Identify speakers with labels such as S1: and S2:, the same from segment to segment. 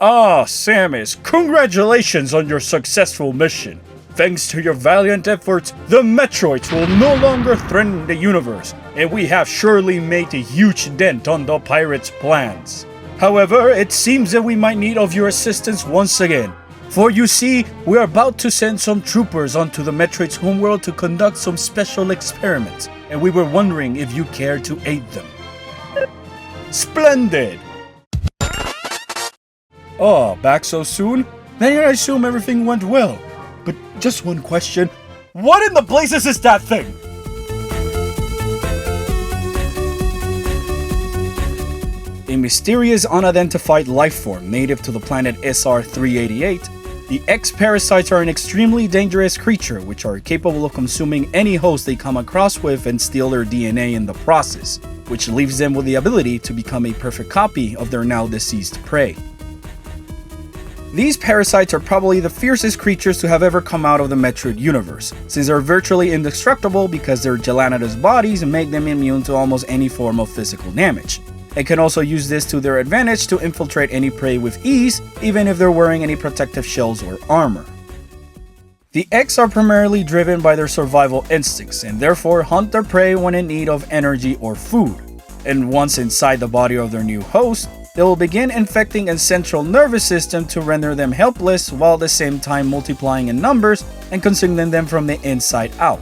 S1: Ah, Samus, congratulations on your successful mission. Thanks to your valiant efforts, the Metroids will no longer threaten the universe, and we have surely made a huge dent on the pirates' plans. However, it seems that we might need of your assistance once again. For you see, we are about to send some troopers onto the Metroids' homeworld to conduct some special experiments, and we were wondering if you care to aid them. Splendid! Oh, back so soon? Then I assume everything went well. But just one question. What in the blazes is that thing? A mysterious unidentified life form native to the planet SR-388, the X-Parasites are an extremely dangerous creature which are capable of consuming any host they come across with and steal their DNA in the process, which leaves them with the ability to become a perfect copy of their now deceased prey. These parasites are probably the fiercest creatures to have ever come out of the Metroid universe, since they're virtually indestructible because their gelatinous bodies make them immune to almost any form of physical damage. They can also use this to their advantage to infiltrate any prey with ease, even if they're wearing any protective shells or armor. The X are primarily driven by their survival instincts, and therefore hunt their prey when in need of energy or food. And once inside the body of their new host, they will begin infecting a central nervous system to render them helpless while at the same time multiplying in numbers and consuming them from the inside out.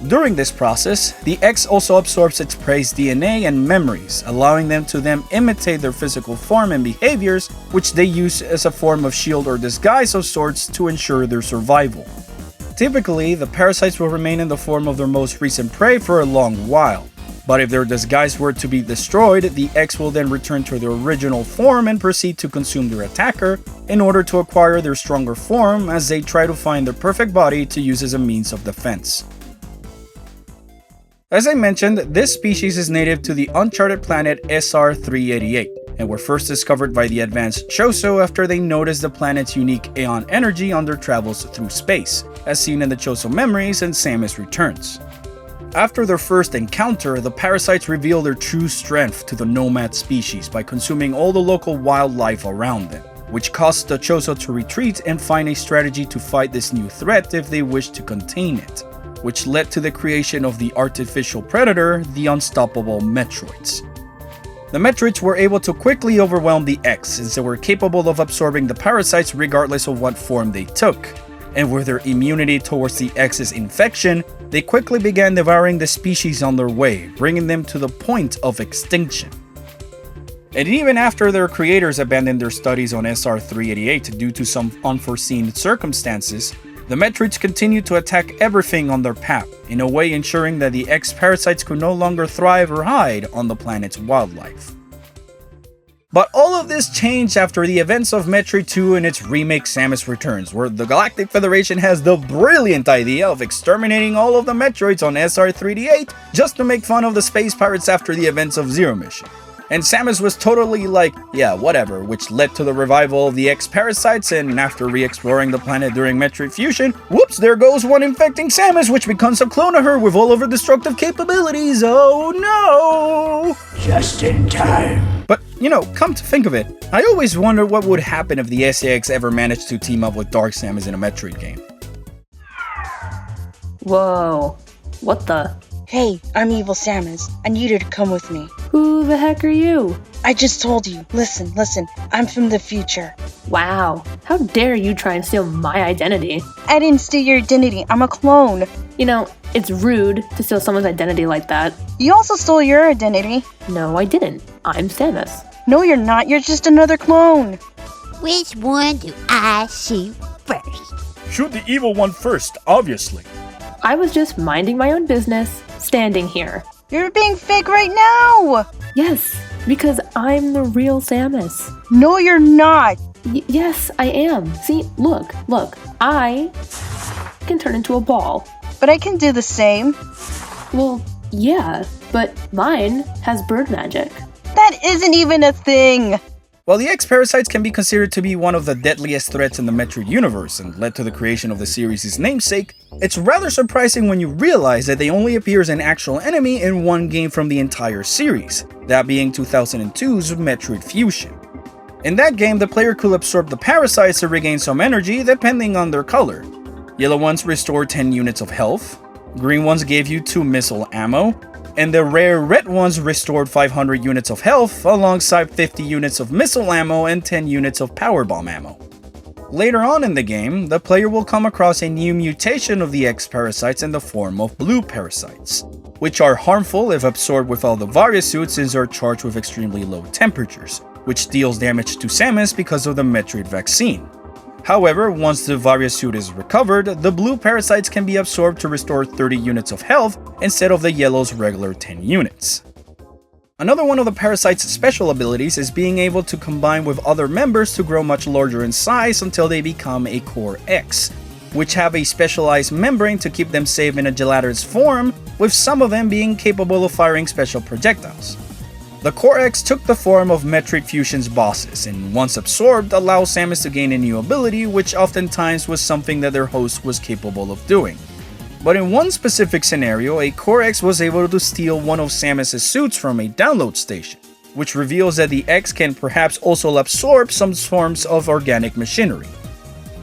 S1: During this process, the X also absorbs its prey's DNA and memories, allowing them to then imitate their physical form and behaviors, which they use as a form of shield or disguise of sorts to ensure their survival. Typically, the parasites will remain in the form of their most recent prey for a long while. But if their disguise were to be destroyed, the X will then return to their original form and proceed to consume their attacker in order to acquire their stronger form as they try to find their perfect body to use as a means of defense. As I mentioned, this species is native to the uncharted planet SR-388 and were first discovered by the advanced Choso after they noticed the planet's unique Aeon energy on their travels through space, as seen in the Choso memories and Samus Returns. After their first encounter, the parasites reveal their true strength to the nomad species by consuming all the local wildlife around them, which caused the Choso to retreat and find a strategy to fight this new threat if they wish to contain it, which led to the creation of the artificial predator, the unstoppable Metroids. The Metroids were able to quickly overwhelm the X since they were capable of absorbing the parasites regardless of what form they took. And with their immunity towards the X's infection, they quickly began devouring the species on their way, bringing them to the point of extinction. And even after their creators abandoned their studies on SR-388 due to some unforeseen circumstances, the Metroids continued to attack everything on their path, in a way ensuring that the X-Parasites could no longer thrive or hide on the planet's wildlife. But all of this changed after the events of Metroid 2 and its remake Samus Returns, where the Galactic Federation has the brilliant idea of exterminating all of the Metroids on SR-388 just to make fun of the space pirates after the events of Zero Mission. And Samus was totally like, yeah, whatever, which led to the revival of the X-Parasites, and after re-exploring the planet during Metroid Fusion, whoops, there goes one infecting Samus, which becomes a clone of her with all of her destructive capabilities. Oh no!
S2: Just in time.
S1: But, you know, come to think of it, I always wondered what would happen if the DSA-X ever managed to team up with Dark Samus in a Metroid game.
S3: Whoa, what the?
S4: Hey, I'm Evil Samus. I need you to come with me.
S3: Who the heck are you?
S4: I just told you. Listen. I'm from the future.
S3: Wow, how dare you try and steal my identity?
S4: I didn't steal your identity. I'm a clone.
S3: You know, it's rude to steal someone's identity like that.
S4: You also stole your identity.
S3: No, I didn't. I'm Samus.
S4: No, you're not. You're just another clone.
S5: Which one do I shoot first?
S1: Shoot the evil one first, obviously.
S3: I was just minding my own business, standing here.
S4: You're being fake right now.
S3: Yes, because I'm the real Samus.
S4: No, you're not.
S3: Yes, I am. See, look, I can turn into a ball.
S4: But I can do the same.
S3: Well, yeah, but mine has bird magic.
S4: That isn't even a thing.
S1: While the X-Parasites can be considered to be one of the deadliest threats in the Metroid universe and led to the creation of the series' namesake, it's rather surprising when you realize that they only appear as an actual enemy in one game from the entire series, that being 2002's Metroid Fusion. In that game, the player could absorb the parasites to regain some energy depending on their color. Yellow ones restore 10 units of health, green ones gave you 2 missile ammo, and the rare red ones restored 500 units of health alongside 50 units of missile ammo and 10 units of power bomb ammo. Later on in the game, the player will come across a new mutation of the X-Parasites in the form of blue parasites, which are harmful if absorbed with all the various suits since they are charged with extremely low temperatures, which deals damage to Samus because of the Metroid vaccine. However, once the various suit is recovered, the blue parasites can be absorbed to restore 30 units of health instead of the yellow's regular 10 units. Another one of the parasite's special abilities is being able to combine with other members to grow much larger in size until they become a Core X, which have a specialized membrane to keep them safe in a gelatinous form, with some of them being capable of firing special projectiles. The Core X took the form of Metroid Fusion's bosses, and once absorbed, allows Samus to gain a new ability, which oftentimes was something that their host was capable of doing. But in one specific scenario, a Core X was able to steal one of Samus' suits from a download station, which reveals that the X can perhaps also absorb some forms of organic machinery.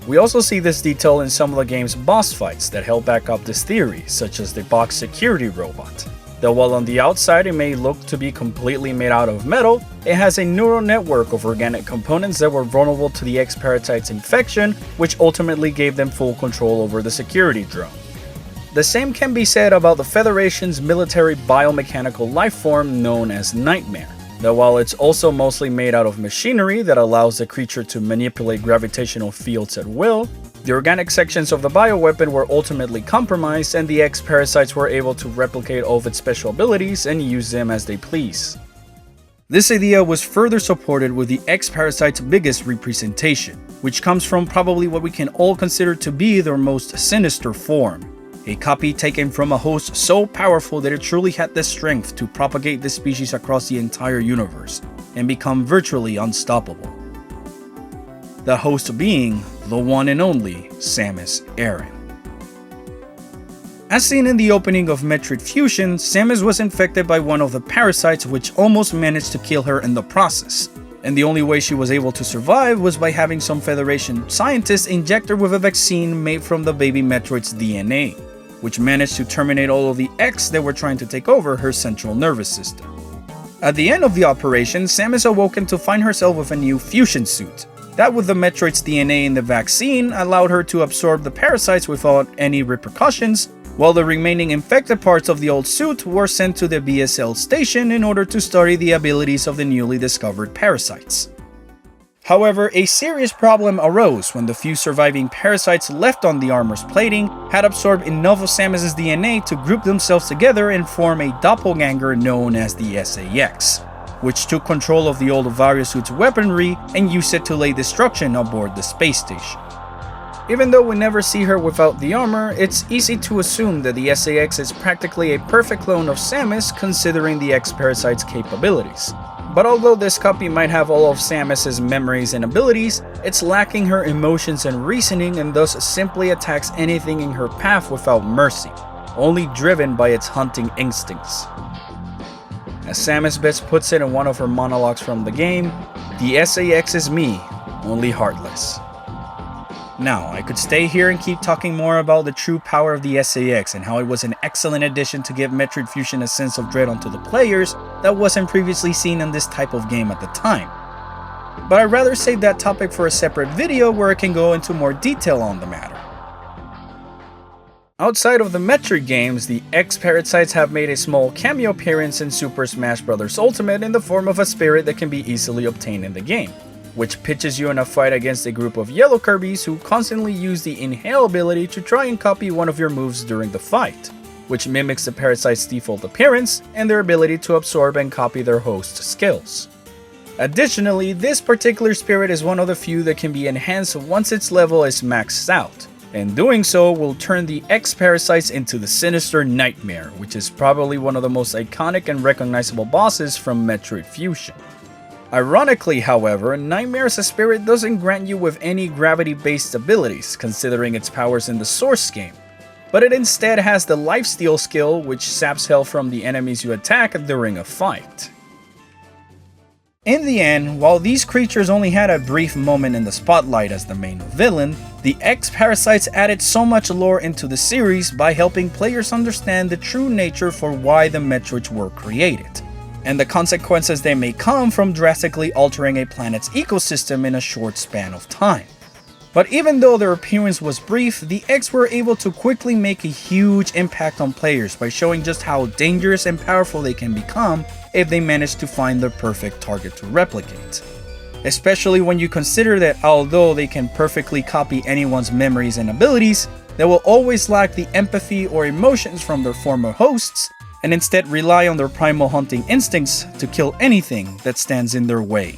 S1: We also see this detail in some of the game's boss fights that help back up this theory, such as the box security robot. That while on the outside it may look to be completely made out of metal, it has a neural network of organic components that were vulnerable to the X-Parasite's infection, which ultimately gave them full control over the security drone. The same can be said about the Federation's military biomechanical lifeform known as Nightmare, that while it's also mostly made out of machinery that allows the creature to manipulate gravitational fields at will, the organic sections of the bioweapon were ultimately compromised and the X-Parasites were able to replicate all of its special abilities and use them as they please. This idea was further supported with the X-Parasite's biggest representation, which comes from probably what we can all consider to be their most sinister form. A copy taken from a host so powerful that it truly had the strength to propagate the species across the entire universe and become virtually unstoppable. The host being the one and only Samus Aran. As seen in the opening of Metroid Fusion, Samus was infected by one of the parasites which almost managed to kill her in the process, and the only way she was able to survive was by having some Federation scientists inject her with a vaccine made from the baby Metroid's DNA, which managed to terminate all of the X that were trying to take over her central nervous system. At the end of the operation, Samus awoken to find herself with a new fusion suit, that with the Metroid's DNA in the vaccine allowed her to absorb the parasites without any repercussions, while the remaining infected parts of the old suit were sent to the BSL station in order to study the abilities of the newly discovered parasites. However, a serious problem arose when the few surviving parasites left on the armor's plating had absorbed enough of Samus' DNA to group themselves together and form a doppelganger known as the DSA-X, which took control of the old Varia suit's weaponry and used it to lay destruction aboard the space station. Even though we never see her without the armor, it's easy to assume that the DSA-X is practically a perfect clone of Samus considering the X-Parasite's capabilities. But although this copy might have all of Samus' memories and abilities, it's lacking her emotions and reasoning and thus simply attacks anything in her path without mercy, only driven by its hunting instincts. As Samus best puts it in one of her monologues from the game, the DSA-X is me, only heartless. Now, I could stay here and keep talking more about the true power of the DSA-X and how it was an excellent addition to give Metroid Fusion a sense of dread onto the players that wasn't previously seen in this type of game at the time. But I'd rather save that topic for a separate video where I can go into more detail on the matter. Outside of the Metroid games, the X-Parasites have made a small cameo appearance in Super Smash Bros. Ultimate in the form of a spirit that can be easily obtained in the game, which pitches you in a fight against a group of yellow Kirbys who constantly use the Inhale ability to try and copy one of your moves during the fight, which mimics the parasite's default appearance and their ability to absorb and copy their host's skills. Additionally, this particular spirit is one of the few that can be enhanced once its level is maxed out, and doing so will turn the X-Parasites into the sinister Nightmare, which is probably one of the most iconic and recognizable bosses from Metroid Fusion. Ironically, however, Nightmare's spirit doesn't grant you with any gravity-based abilities, considering its powers in the source game, but it instead has the lifesteal skill which saps health from the enemies you attack during a fight. In the end, while these creatures only had a brief moment in the spotlight as the main villain, the X-Parasites added so much lore into the series by helping players understand the true nature for why the Metroids were created, and the consequences that may come from drastically altering a planet's ecosystem in a short span of time. But even though their appearance was brief, the X were able to quickly make a huge impact on players by showing just how dangerous and powerful they can become if they manage to find the perfect target to replicate. Especially when you consider that although they can perfectly copy anyone's memories and abilities, they will always lack the empathy or emotions from their former hosts, and instead rely on their primal hunting instincts to kill anything that stands in their way.